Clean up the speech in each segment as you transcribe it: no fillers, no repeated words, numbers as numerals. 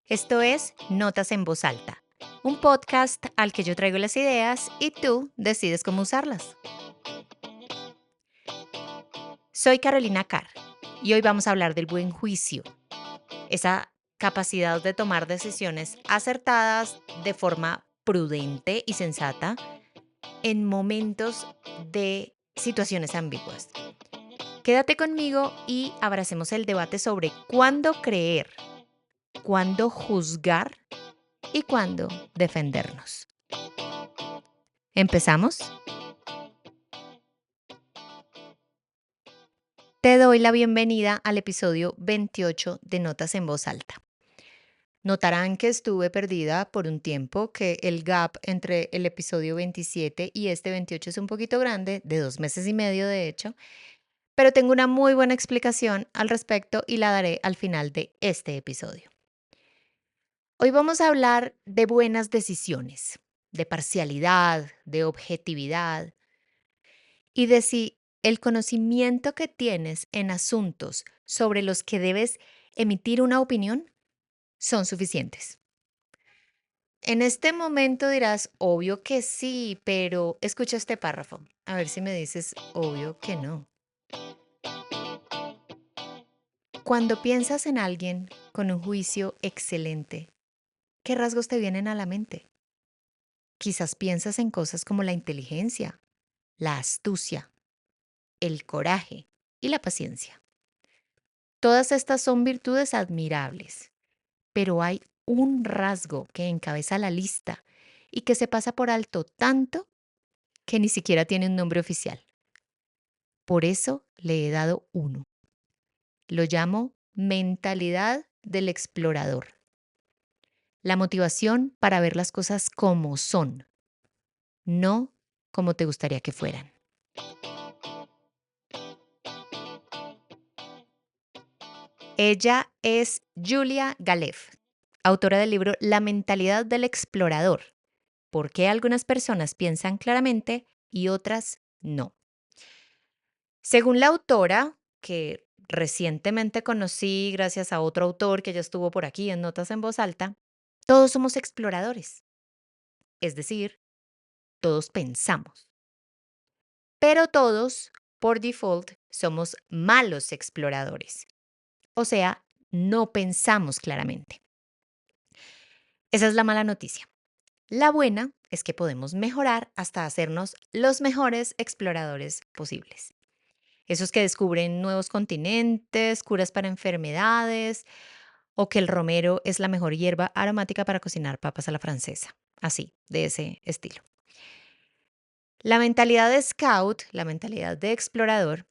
Esto es Notas en Voz Alta, un podcast al que yo traigo las ideas y tú decides cómo usarlas. Soy Carolina Carr y hoy vamos a hablar del buen juicio, esa capacidad de tomar decisiones acertadas de forma prudente y sensata en momentos de situaciones ambiguas. Quédate conmigo y abracemos el debate sobre cuándo creer, cuándo juzgar y cuándo defendernos. ¿Empezamos? Te doy la bienvenida al episodio 28 de Notas en Voz Alta. Notarán que estuve perdida por un tiempo, que el gap entre el episodio 27 y este 28 es un poquito grande, de 2 meses y medio de hecho, pero tengo una muy buena explicación al respecto y la daré al final de este episodio. Hoy vamos a hablar de buenas decisiones, de parcialidad, de objetividad y de si el conocimiento que tienes en asuntos sobre los que debes emitir una opinión son suficientes. En este momento dirás, obvio que sí, pero escucha este párrafo. A ver si me dices, obvio que no. Cuando piensas en alguien con un juicio excelente, ¿qué rasgos te vienen a la mente? Quizás piensas en cosas como la inteligencia, la astucia, el coraje y la paciencia. Todas estas son virtudes admirables, pero hay un rasgo que encabeza la lista y que se pasa por alto tanto que ni siquiera tiene un nombre oficial. Por eso le he dado uno. Lo llamo mentalidad del explorador. La motivación para ver las cosas como son, no como te gustaría que fueran. Ella es Julia Galef, autora del libro La mentalidad del explorador. ¿Por qué algunas personas piensan claramente y otras no? Según la autora, que recientemente conocí gracias a otro autor que ya estuvo por aquí en Notas en Voz Alta, todos somos exploradores, es decir, todos pensamos, pero todos, por default, somos malos exploradores, o sea, no pensamos claramente. Esa es la mala noticia. La buena es que podemos mejorar hasta hacernos los mejores exploradores posibles. Esos que descubren nuevos continentes, curas para enfermedades o que el romero es la mejor hierba aromática para cocinar papas a la francesa. Así, de ese estilo. La mentalidad de scout, la mentalidad de explorador,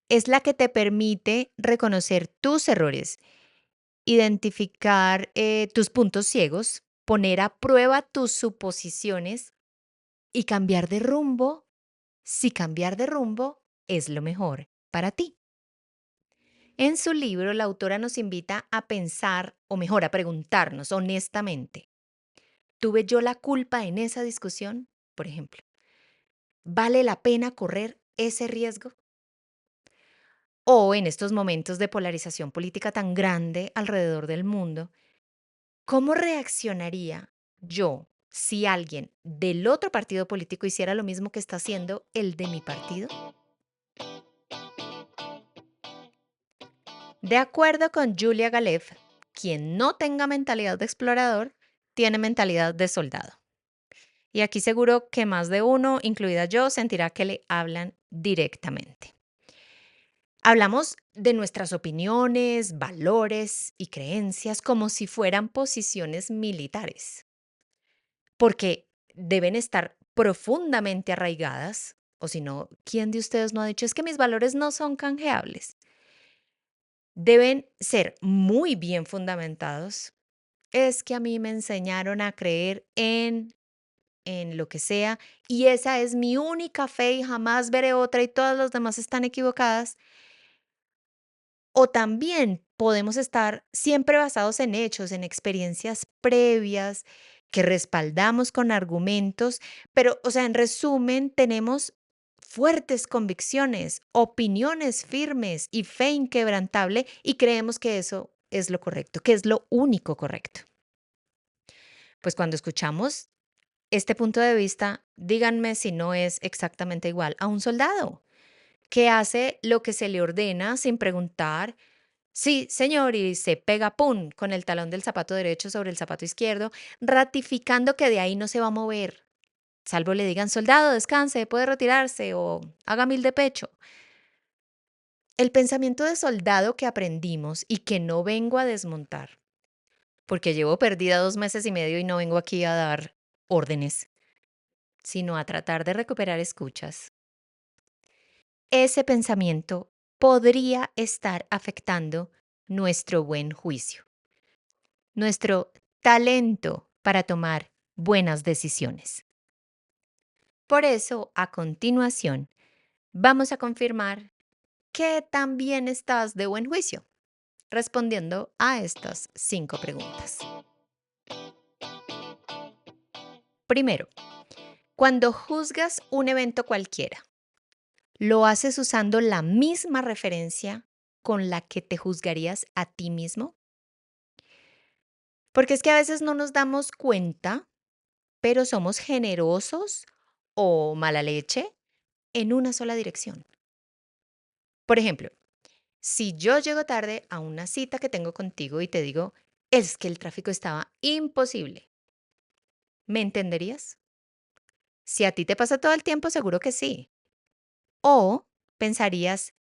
es la que te permite reconocer tus errores, identificar tus puntos ciegos, poner a prueba tus suposiciones y cambiar de rumbo si cambiar de rumbo es lo mejor para ti. En su libro, la autora nos invita a pensar, o mejor, a preguntarnos honestamente, ¿tuve yo la culpa en esa discusión? Por ejemplo, ¿vale la pena correr ese riesgo? O en estos momentos de polarización política tan grande alrededor del mundo, ¿cómo reaccionaría yo si alguien del otro partido político hiciera lo mismo que está haciendo el de mi partido? De acuerdo con Julia Galef, quien no tenga mentalidad de explorador, tiene mentalidad de soldado. Y aquí seguro que más de uno, incluida yo, sentirá que le hablan directamente. Hablamos de nuestras opiniones, valores y creencias como si fueran posiciones militares, porque deben estar profundamente arraigadas, o si no, ¿quién de ustedes no ha dicho es que mis valores no son canjeables? Deben ser muy bien fundamentados. Es que a mí me enseñaron a creer en lo que sea, y esa es mi única fe y jamás veré otra y todas las demás están equivocadas. O también podemos estar siempre basados en hechos, en experiencias previas que respaldamos con argumentos, pero, o sea, en resumen, tenemos fuertes convicciones, opiniones firmes y fe inquebrantable y creemos que eso es lo correcto, qué es lo único correcto. Pues cuando escuchamos este punto de vista, díganme si no es exactamente igual a un soldado que hace lo que se le ordena sin preguntar. Sí, señor, y se pega, ¡pum!, con el talón del zapato derecho sobre el zapato izquierdo, ratificando que de ahí no se va a mover, salvo le digan, soldado, descanse, puede retirarse o haga mil de pecho. El pensamiento de soldado que aprendimos y que no vengo a desmontar, porque llevo perdida 2 meses y medio y no vengo aquí a dar órdenes, sino a tratar de recuperar escuchas. Ese pensamiento podría estar afectando nuestro buen juicio, nuestro talento para tomar buenas decisiones. Por eso, a continuación, vamos a confirmar que también estás de buen juicio, respondiendo a estas 5 preguntas. Primero, cuando juzgas un evento cualquiera, ¿lo haces usando la misma referencia con la que te juzgarías a ti mismo? Porque es que a veces no nos damos cuenta, pero somos generosos o mala leche en una sola dirección. Por ejemplo, si yo llego tarde a una cita que tengo contigo y te digo, es que el tráfico estaba imposible, ¿me entenderías? Si a ti te pasa todo el tiempo, seguro que sí. O pensarías,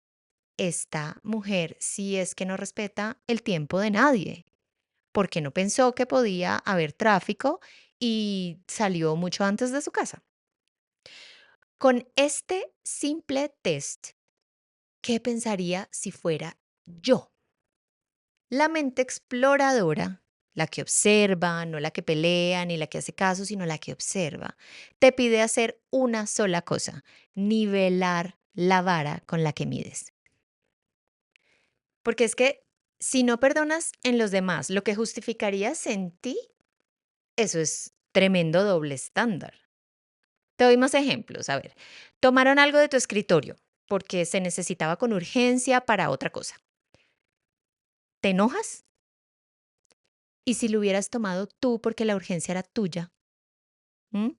esta mujer sí es que no respeta el tiempo de nadie, porque no pensó que podía haber tráfico y salió mucho antes de su casa. Con este simple test, ¿qué pensaría si fuera yo? La mente exploradora, la que observa, no la que pelea ni la que hace caso, sino la que observa, te pide hacer una sola cosa: nivelar la vara con la que mides. Porque es que si no perdonas en los demás lo que justificarías en ti, eso es tremendo doble estándar. Te doy más ejemplos. A ver, tomaron algo de tu escritorio porque se necesitaba con urgencia para otra cosa. ¿Te enojas? ¿Y si lo hubieras tomado tú porque la urgencia era tuya? ¿Mm?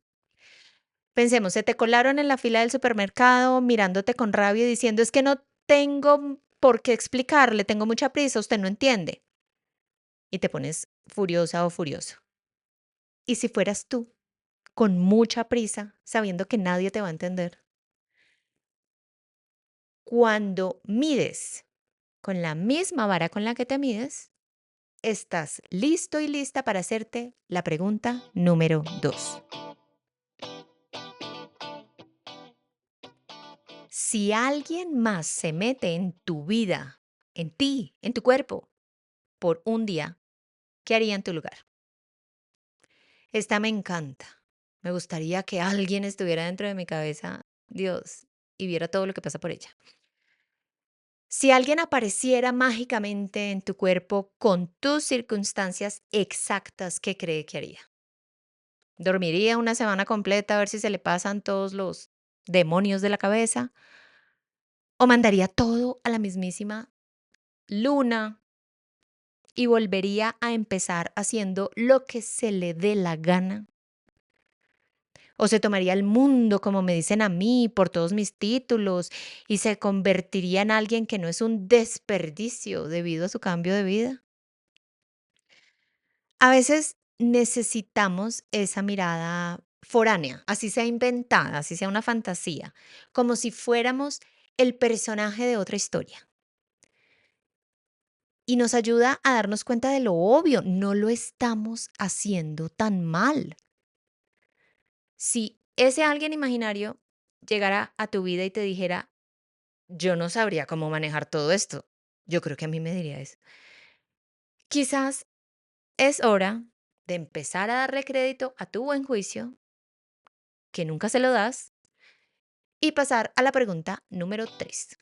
Pensemos, se te colaron en la fila del supermercado mirándote con rabia y diciendo, es que no tengo por qué explicarle, tengo mucha prisa, usted no entiende. Y te pones furiosa o furioso. ¿Y si fueras tú, con mucha prisa, sabiendo que nadie te va a entender? Cuando mides con la misma vara con la que te mides, estás listo y lista para hacerte la pregunta número 2. Si alguien más se mete en tu vida, en ti, en tu cuerpo, por un día, ¿qué haría en tu lugar? Esta me encanta. Me gustaría que alguien estuviera dentro de mi cabeza, Dios, y viera todo lo que pasa por ella. Si alguien apareciera mágicamente en tu cuerpo con tus circunstancias exactas, ¿qué cree que haría? ¿Dormiría una semana completa a ver si se le pasan todos los demonios de la cabeza? ¿O mandaría todo a la mismísima luna y volvería a empezar haciendo lo que se le dé la gana? ¿O se tomaría el mundo, como me dicen a mí, por todos mis títulos y se convertiría en alguien que no es un desperdicio debido a su cambio de vida? A veces necesitamos esa mirada foránea, así sea inventada, así sea una fantasía, como si fuéramos el personaje de otra historia. Y nos ayuda a darnos cuenta de lo obvio, no lo estamos haciendo tan mal. Si ese alguien imaginario llegara a tu vida y te dijera, yo no sabría cómo manejar todo esto, yo creo que a mí me diría eso. Quizás es hora de empezar a darle crédito a tu buen juicio, que nunca se lo das, y pasar a la pregunta número 3.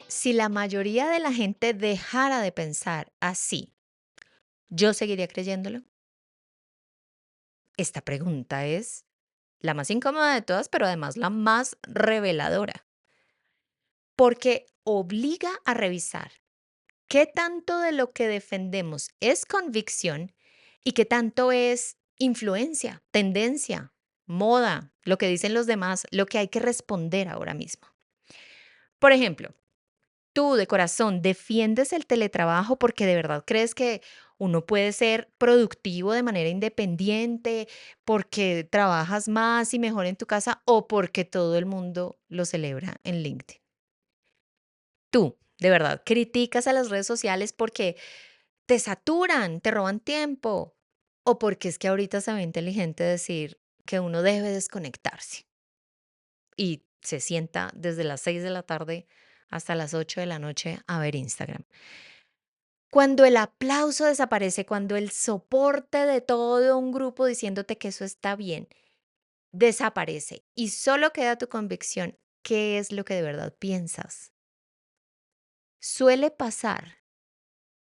Si la mayoría de la gente dejara de pensar así, ¿yo seguiría creyéndolo? Esta pregunta es la más incómoda de todas, pero además la más reveladora. porque obliga a revisar qué tanto de lo que defendemos es convicción y qué tanto es influencia, tendencia, moda, lo que dicen los demás, lo que hay que responder ahora mismo. Por ejemplo, tú de corazón defiendes el teletrabajo porque de verdad crees que uno puede ser productivo de manera independiente, porque trabajas más y mejor en tu casa o porque todo el mundo lo celebra en LinkedIn. Tú, de verdad, criticas a las redes sociales porque te saturan, te roban tiempo o porque es que ahorita se ve inteligente decir que uno debe desconectarse y se sienta desde las 6 de la tarde hasta las 8 de la noche a ver Instagram. Cuando el aplauso desaparece, cuando el soporte de todo un grupo diciéndote que eso está bien, desaparece y solo queda tu convicción, ¿qué es lo que de verdad piensas? Suele pasar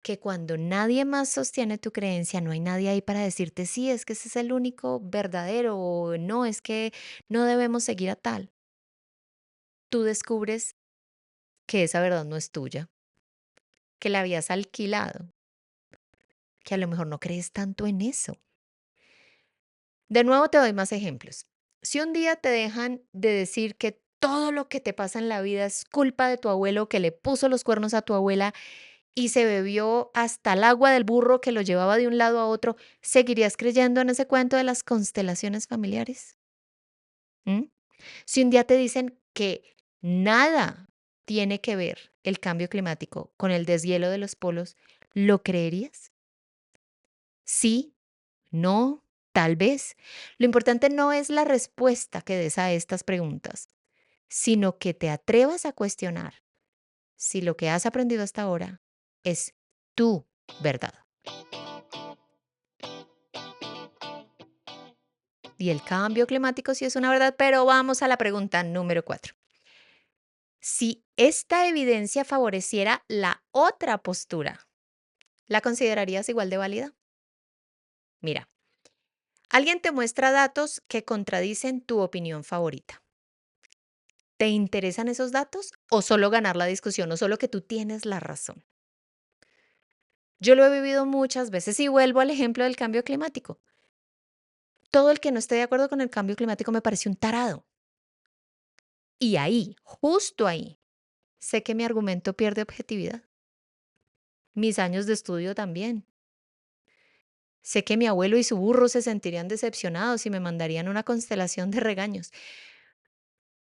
que cuando nadie más sostiene tu creencia, no hay nadie ahí para decirte, sí, es que ese es el único verdadero o no, es que no debemos seguir a tal. Tú descubres que esa verdad no es tuya, que la habías alquilado, que a lo mejor no crees tanto en eso. De nuevo te doy más ejemplos. Si un día te dejan de decir que todo lo que te pasa en la vida es culpa de tu abuelo que le puso los cuernos a tu abuela y se bebió hasta el agua del burro que lo llevaba de un lado a otro, ¿seguirías creyendo en ese cuento de las constelaciones familiares? ¿Mm? Si un día te dicen que nada tiene que ver el cambio climático con el deshielo de los polos, ¿lo creerías? Sí, no, tal vez. Lo importante no es la respuesta que des a estas preguntas, sino que te atrevas a cuestionar si lo que has aprendido hasta ahora es tu verdad. Y el cambio climático sí es una verdad, pero vamos a la pregunta número 4. Si esta evidencia favoreciera la otra postura, ¿la considerarías igual de válida? Mira, alguien te muestra datos que contradicen tu opinión favorita. ¿Te interesan esos datos o solo ganar la discusión o solo que tú tienes la razón? Yo lo he vivido muchas veces y vuelvo al ejemplo del cambio climático. Todo el que no esté de acuerdo con el cambio climático me parece un tarado. Y ahí, justo ahí, sé que mi argumento pierde objetividad. Mis años de estudio también. Sé que mi abuelo y su burro se sentirían decepcionados y me mandarían una constelación de regaños.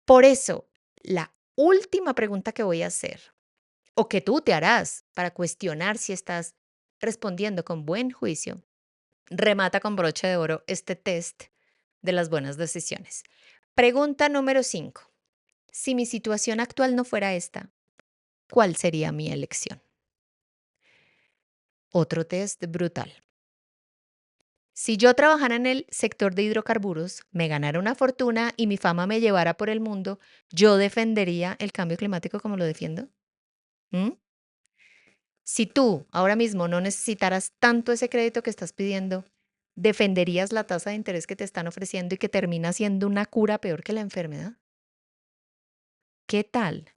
Por eso, la última pregunta que voy a hacer, o que tú te harás para cuestionar si estás respondiendo con buen juicio, remata con broche de oro este test de las buenas decisiones. Pregunta número 5. Si mi situación actual no fuera esta, ¿cuál sería mi elección? Otro test brutal. Si yo trabajara en el sector de hidrocarburos, me ganara una fortuna y mi fama me llevara por el mundo, ¿yo defendería el cambio climático como lo defiendo? ¿Mm? Si tú ahora mismo no necesitaras tanto ese crédito que estás pidiendo, ¿defenderías la tasa de interés que te están ofreciendo y que termina siendo una cura peor que la enfermedad? ¿Qué tal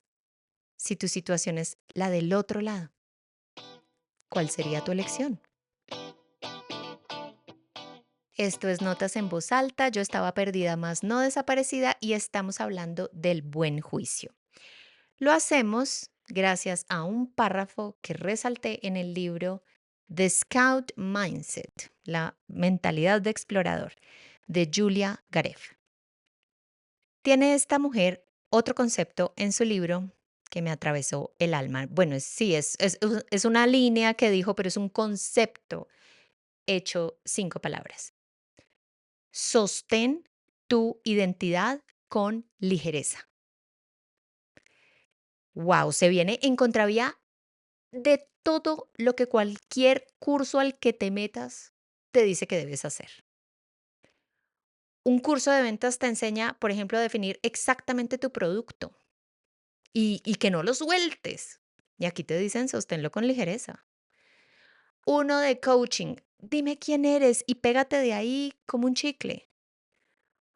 si tu situación es la del otro lado? ¿Cuál sería tu elección? Esto es Notas en Voz Alta. Yo estaba perdida, más no desaparecida, y estamos hablando del buen juicio. Lo hacemos gracias a un párrafo que resalté en el libro The Scout Mindset, la mentalidad de explorador, de Julia Garef. Tiene esta mujer otro concepto en su libro que me atravesó el alma. Bueno, sí, es una línea que dijo, pero es un concepto hecho 5 palabras. Sostén tu identidad con ligereza. Wow, se viene en contravía de todo lo que cualquier curso al que te metas te dice que debes hacer. Un curso de ventas te enseña, por ejemplo, a definir exactamente tu producto y que no lo sueltes. Y aquí te dicen sosténlo con ligereza. Uno de coaching, dime quién eres y pégate de ahí como un chicle.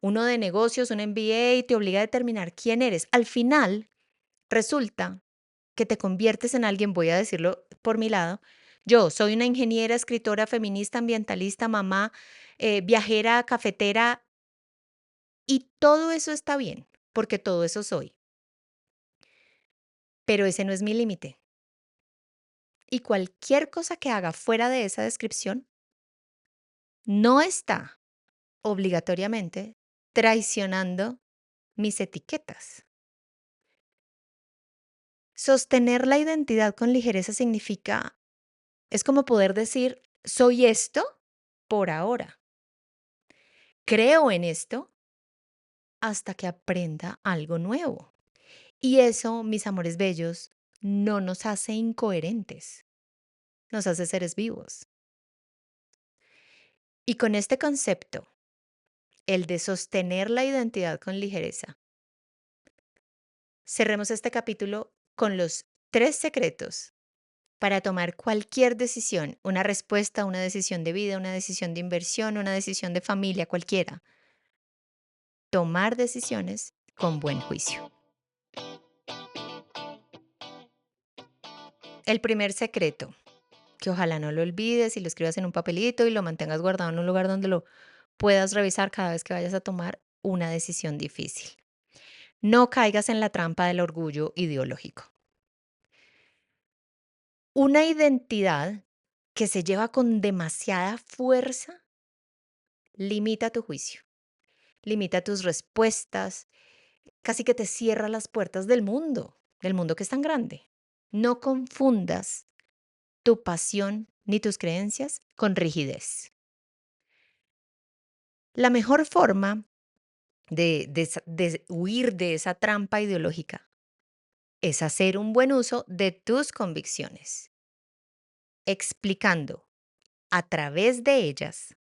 Uno de negocios, un MBA, te obliga a determinar quién eres. Al final, resulta que te conviertes en alguien, voy a decirlo por mi lado, yo soy una ingeniera, escritora, feminista, ambientalista, mamá, viajera, cafetera, y todo eso está bien, porque todo eso soy, pero ese no es mi límite. Y cualquier cosa que haga fuera de esa descripción no está obligatoriamente traicionando mis etiquetas. Sostener la identidad con ligereza significa, es como poder decir, soy esto por ahora. Creo en esto hasta que aprenda algo nuevo. Y eso, mis amores bellos, no nos hace incoherentes, nos hace seres vivos. Y con este concepto, el de sostener la identidad con ligereza, cerremos este capítulo con los 3 secretos para tomar cualquier decisión, una respuesta, una decisión de vida, una decisión de inversión, una decisión de familia, cualquiera. Tomar decisiones con buen juicio. El primer secreto, que ojalá no lo olvides y lo escribas en un papelito y lo mantengas guardado en un lugar donde lo puedas revisar cada vez que vayas a tomar una decisión difícil. No caigas en la trampa del orgullo ideológico. Una identidad que se lleva con demasiada fuerza limita tu juicio, limita tus respuestas, casi que te cierra las puertas del mundo que es tan grande. No confundas tu pasión ni tus creencias con rigidez. La mejor forma de huir de esa trampa ideológica es hacer un buen uso de tus convicciones, explicando a través de ellas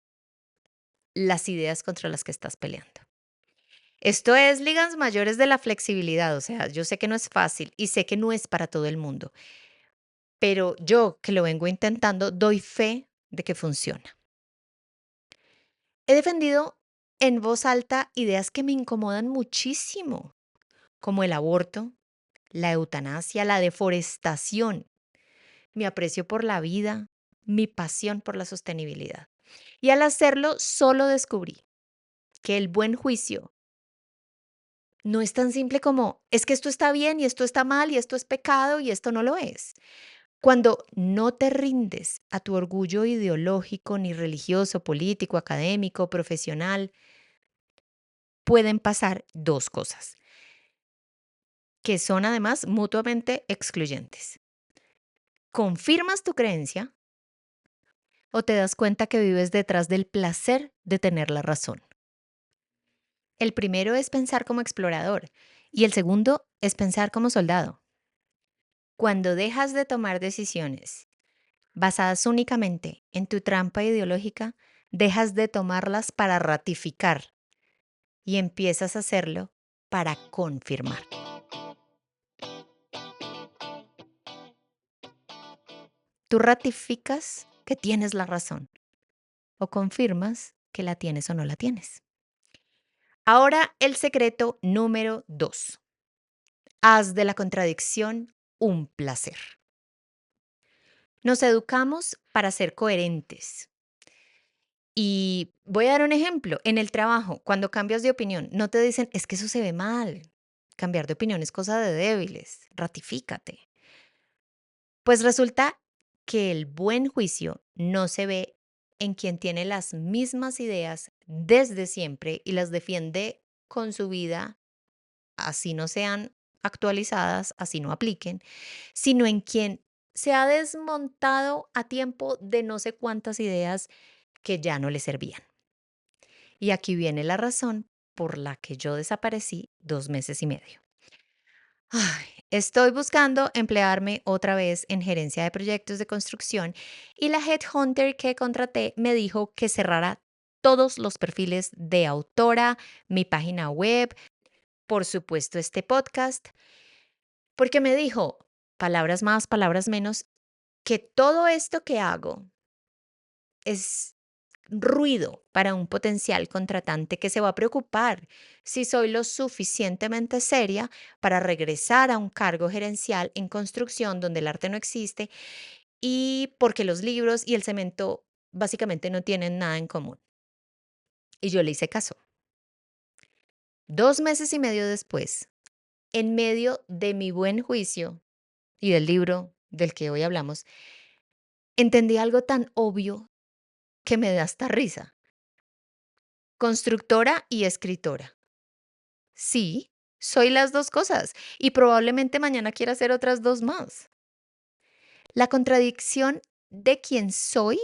las ideas contra las que estás peleando. Esto es ligas mayores de la flexibilidad, o sea, yo sé que no es fácil y sé que no es para todo el mundo, pero yo que lo vengo intentando, doy fe de que funciona. He defendido en voz alta ideas que me incomodan muchísimo, como el aborto, la eutanasia, la deforestación, mi aprecio por la vida, mi pasión por la sostenibilidad. Y al hacerlo, solo descubrí que el buen juicio no es tan simple como, es que esto está bien y esto está mal y esto es pecado y esto no lo es. Cuando no te rindes a tu orgullo ideológico, ni religioso, político, académico, profesional, pueden pasar 2 cosas, que son además mutuamente excluyentes. Confirmas tu creencia o te das cuenta que vives detrás del placer de tener la razón. El primero es pensar como explorador y el segundo es pensar como soldado. Cuando dejas de tomar decisiones basadas únicamente en tu trampa ideológica, dejas de tomarlas para ratificar y empiezas a hacerlo para confirmar. Tú ratificas que tienes la razón o confirmas que la tienes o no la tienes. Ahora el secreto número 2. Haz de la contradicción un placer. Nos educamos para ser coherentes. Y voy a dar un ejemplo. En el trabajo, cuando cambias de opinión, no te dicen, es que eso se ve mal. Cambiar de opinión es cosa de débiles. Ratifícate. Pues resulta que el buen juicio no se ve en quien tiene las mismas ideas desde siempre y las defiende con su vida, así no sean actualizadas, así no apliquen, sino en quien se ha desmontado a tiempo de no sé cuántas ideas que ya no le servían. Y aquí viene la razón por la que yo desaparecí 2 meses y medio. Ay, estoy buscando emplearme otra vez en gerencia de proyectos de construcción y la headhunter que contraté me dijo que cerrara todos los perfiles de autora, mi página web, por supuesto este podcast, porque me dijo, palabras más, palabras menos, que todo esto que hago es ruido para un potencial contratante que se va a preocupar si soy lo suficientemente seria para regresar a un cargo gerencial en construcción donde el arte no existe y porque los libros y el cemento básicamente no tienen nada en común. Y yo le hice caso. 2 meses y medio después, en medio de mi buen juicio y del libro del que hoy hablamos, entendí algo tan obvio que me da hasta risa. Constructora y escritora. Sí, soy las 2 cosas y probablemente mañana quiera hacer otras 2 más. La contradicción de quien soy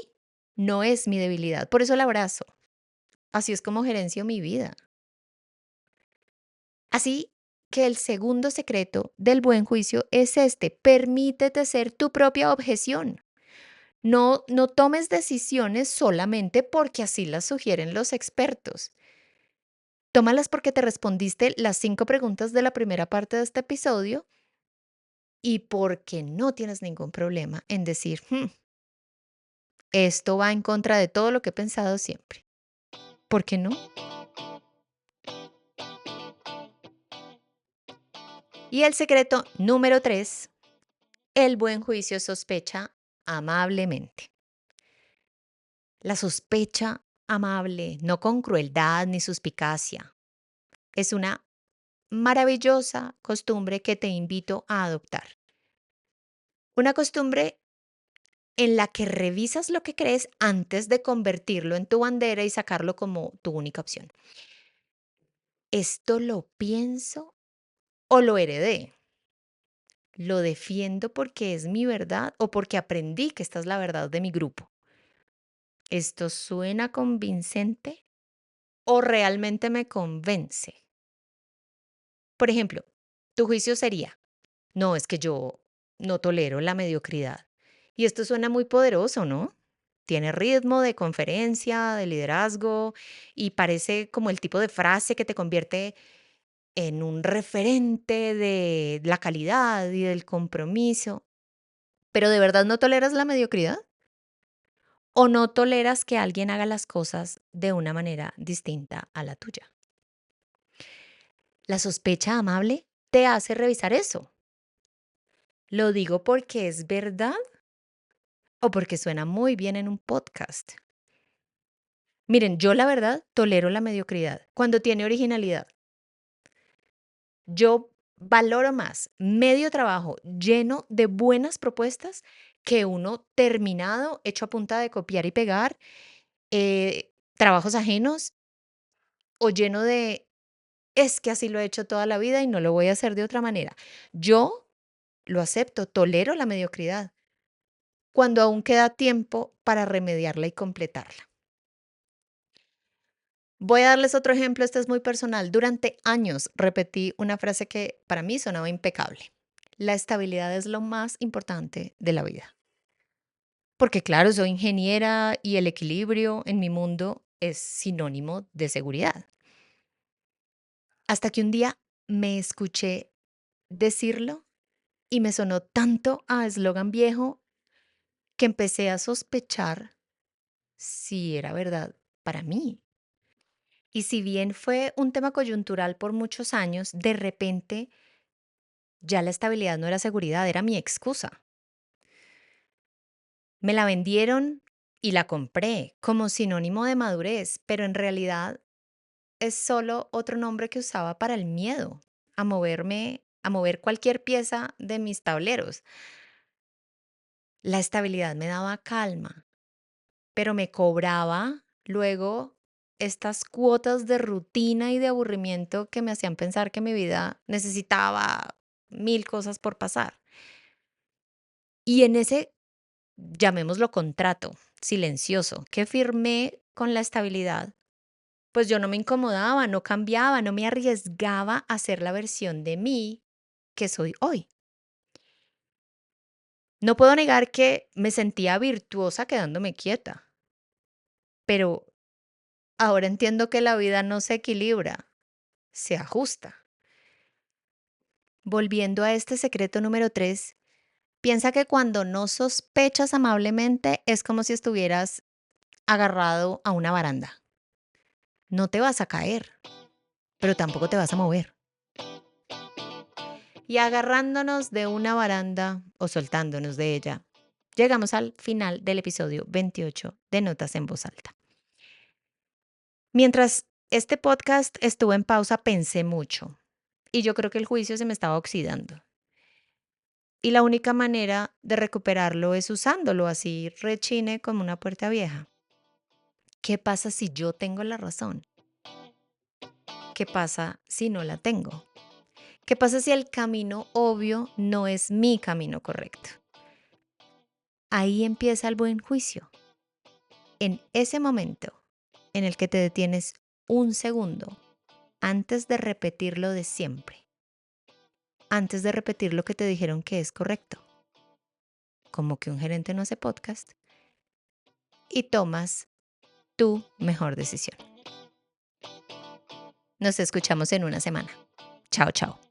no es mi debilidad, por eso la abrazo. Así es como gerencio mi vida. Así que el segundo secreto del buen juicio es este: permítete ser tu propia objeción. No tomes decisiones solamente porque así las sugieren los expertos. Tómalas porque te respondiste las 5 preguntas de la primera parte de este episodio y porque no tienes ningún problema en decir: esto va en contra de todo lo que he pensado siempre". ¿Por qué no? Y el secreto número 3: el buen juicio sospecha amablemente. La sospecha amable, no con crueldad ni suspicacia, es una maravillosa costumbre que te invito a adoptar. Una costumbre en la que revisas lo que crees antes de convertirlo en tu bandera y sacarlo como tu única opción. ¿Esto lo pienso o lo heredé? ¿Lo defiendo porque es mi verdad o porque aprendí que esta es la verdad de mi grupo? ¿Esto suena convincente o realmente me convence? Por ejemplo, tu juicio sería: no, es que yo no tolero la mediocridad. Y esto suena muy poderoso, ¿no? Tiene ritmo de conferencia, de liderazgo y parece como el tipo de frase que te convierte en un referente de la calidad y del compromiso. ¿Pero de verdad no toleras la mediocridad? ¿O no toleras que alguien haga las cosas de una manera distinta a la tuya? La sospecha amable te hace revisar eso. ¿Lo digo porque es verdad o porque suena muy bien en un podcast? Miren, yo la verdad tolero la mediocridad cuando tiene originalidad. Yo valoro más medio trabajo lleno de buenas propuestas que uno terminado, hecho a punta de copiar y pegar, trabajos ajenos o lleno de: es que así lo he hecho toda la vida y no lo voy a hacer de otra manera. Yo lo acepto, tolero la mediocridad cuando aún queda tiempo para remediarla y completarla. Voy a darles otro ejemplo, este es muy personal. Durante años repetí una frase que para mí sonaba impecable. La estabilidad es lo más importante de la vida. Porque claro, soy ingeniera y el equilibrio en mi mundo es sinónimo de seguridad. Hasta que un día me escuché decirlo y me sonó tanto a eslogan viejo que empecé a sospechar si era verdad para mí. Y si bien fue un tema coyuntural por muchos años, de repente ya la estabilidad no era seguridad, era mi excusa. Me la vendieron y la compré como sinónimo de madurez, pero en realidad es solo otro nombre que usaba para el miedo a moverme, a mover cualquier pieza de mis tableros. La estabilidad me daba calma, pero me cobraba luego estas cuotas de rutina y de aburrimiento que me hacían pensar que mi vida necesitaba 1000 cosas por pasar. Y en ese, llamémoslo contrato silencioso, que firmé con la estabilidad, pues yo no me incomodaba, no cambiaba, no me arriesgaba a ser la versión de mí que soy hoy. No puedo negar que me sentía virtuosa quedándome quieta, pero ahora entiendo que la vida no se equilibra, se ajusta. Volviendo a este secreto número 3, piensa que cuando no sospechas amablemente es como si estuvieras agarrado a una baranda. No te vas a caer, pero tampoco te vas a mover. Y agarrándonos de una baranda o soltándonos de ella, llegamos al final del episodio 28 de Notas en Voz Alta. Mientras este podcast estuvo en pausa, pensé mucho y yo creo que el juicio se me estaba oxidando. Y la única manera de recuperarlo es usándolo así, rechine como una puerta vieja. ¿Qué pasa si yo tengo la razón? ¿Qué pasa si no la tengo? ¿Qué pasa si el camino obvio no es mi camino correcto? Ahí empieza el buen juicio. En ese momento en el que te detienes un segundo antes de repetir lo de siempre, antes de repetir lo que te dijeron que es correcto, como que un gerente no hace podcast, y tomas tu mejor decisión. Nos escuchamos en una semana. Chao, chao.